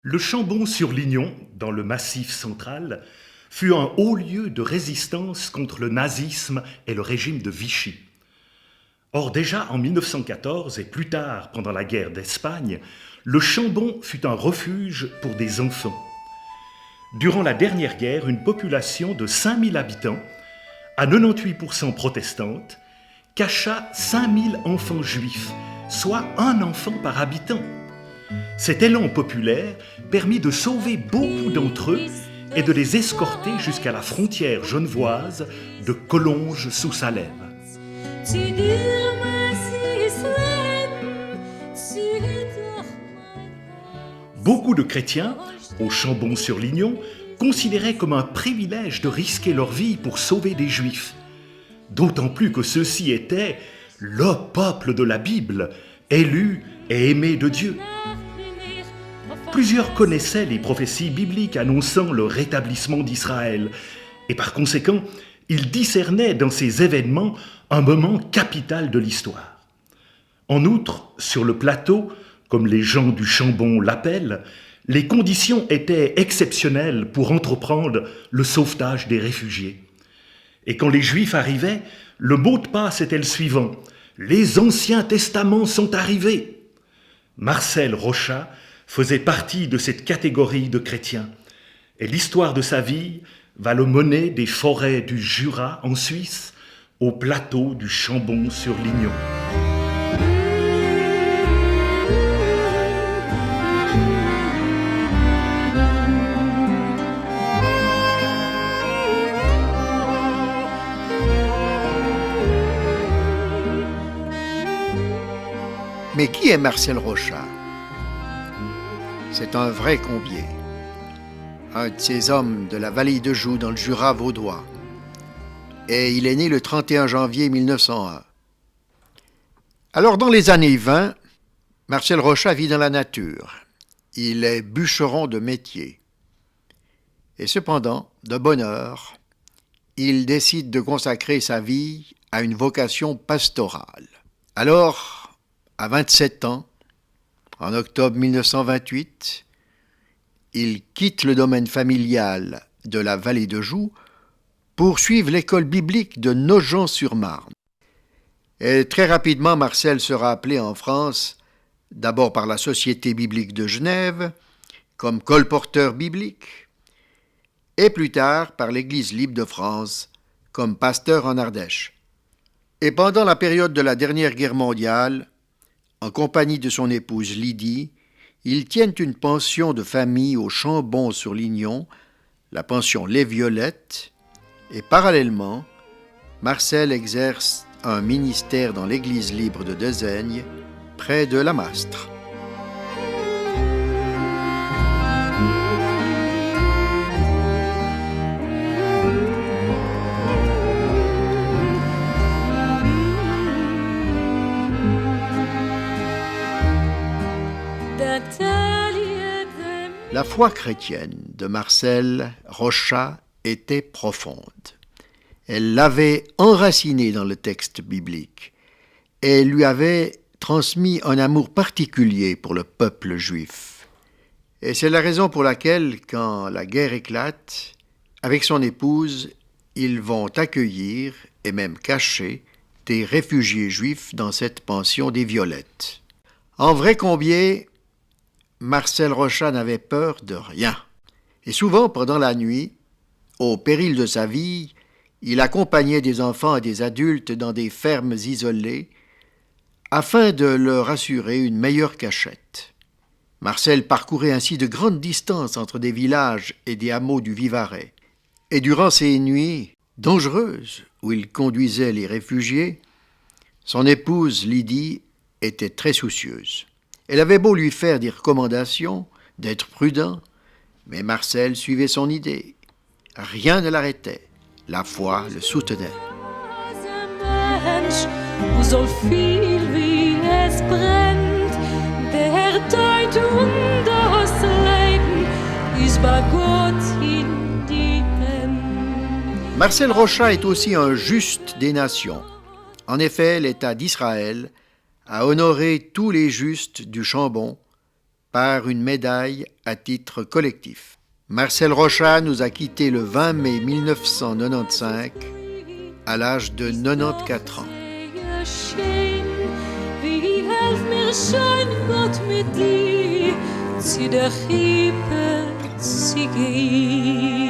Le Chambon-sur-Lignon, dans le Massif central, fut un haut lieu de résistance contre le nazisme et le régime de Vichy. Or déjà en 1914 et plus tard pendant la guerre d'Espagne, le Chambon fut un refuge pour des enfants. Durant la dernière guerre, une population de 5000 habitants, à 98% protestante, cacha 5000 enfants juifs, soit un enfant par habitant. Cet élan populaire permit de sauver beaucoup d'entre eux et de les escorter jusqu'à la frontière genevoise de Collonges-sous-Salêve. Beaucoup de chrétiens, au Chambon-sur-Lignon, considéraient comme un privilège de risquer leur vie pour sauver des Juifs. D'autant plus que ceux-ci étaient le peuple de la Bible, élu et aimé de Dieu. Plusieurs connaissaient les prophéties bibliques annonçant le rétablissement d'Israël, et par conséquent, ils discernaient dans ces événements un moment capital de l'histoire. En outre, sur le plateau, comme les gens du Chambon l'appellent, les conditions étaient exceptionnelles pour entreprendre le sauvetage des réfugiés. Et quand les Juifs arrivaient, le mot de passe était le suivant: « Les Anciens Testaments sont arrivés ». Marcel Rochat faisait partie de cette catégorie de chrétiens. Et l'histoire de sa vie va le mener des forêts du Jura en Suisse au plateau du Chambon-sur-Lignon. Mais qui est Marcel Rochat? C'est un vrai Combier, un de ces hommes de la vallée de Joux dans le Jura vaudois. Et il est né le 31 janvier 1901. Alors, dans les années 20, Marcel Rochat vit dans la nature. Il est bûcheron de métier. Et cependant, de bonne heure, il décide de consacrer sa vie à une vocation pastorale. Alors, à 27 ans, en octobre 1928, il quitte le domaine familial de la vallée de Joux pour suivre l'école biblique de Nogent-sur-Marne. Et très rapidement, Marcel sera appelé en France, d'abord par la Société biblique de Genève, comme colporteur biblique, et plus tard par l'Église libre de France, comme pasteur en Ardèche. Et pendant la période de la dernière guerre mondiale, en compagnie de son épouse Lydie, ils tiennent une pension de famille au Chambon-sur-Lignon, la pension Les Violettes, et parallèlement, Marcel exerce un ministère dans l'église libre de Dezaigne, près de la Mastre. La foi chrétienne de Marcel Rochat était profonde. Elle l'avait enraciné dans le texte biblique et lui avait transmis un amour particulier pour le peuple juif. Et c'est la raison pour laquelle, quand la guerre éclate, avec son épouse, ils vont accueillir et même cacher des réfugiés juifs dans cette pension des Violettes. En vrai Combier, Marcel Rochat n'avait peur de rien. Et souvent, pendant la nuit, au péril de sa vie, il accompagnait des enfants et des adultes dans des fermes isolées afin de leur assurer une meilleure cachette. Marcel parcourait ainsi de grandes distances entre des villages et des hameaux du Vivarais. Et durant ces nuits dangereuses où il conduisait les réfugiés, son épouse Lydie était très soucieuse. Elle avait beau lui faire des recommandations, d'être prudent, mais Marcel suivait son idée. Rien ne l'arrêtait. La foi le soutenait. Marcel Rochat est aussi un juste des nations. En effet, l'État d'Israël a honoré tous les justes du Chambon par une médaille à titre collectif. Marcel Rochat nous a quittés le 20 mai 1995 à l'âge de 94 ans. Zu der Krippe zu gehen.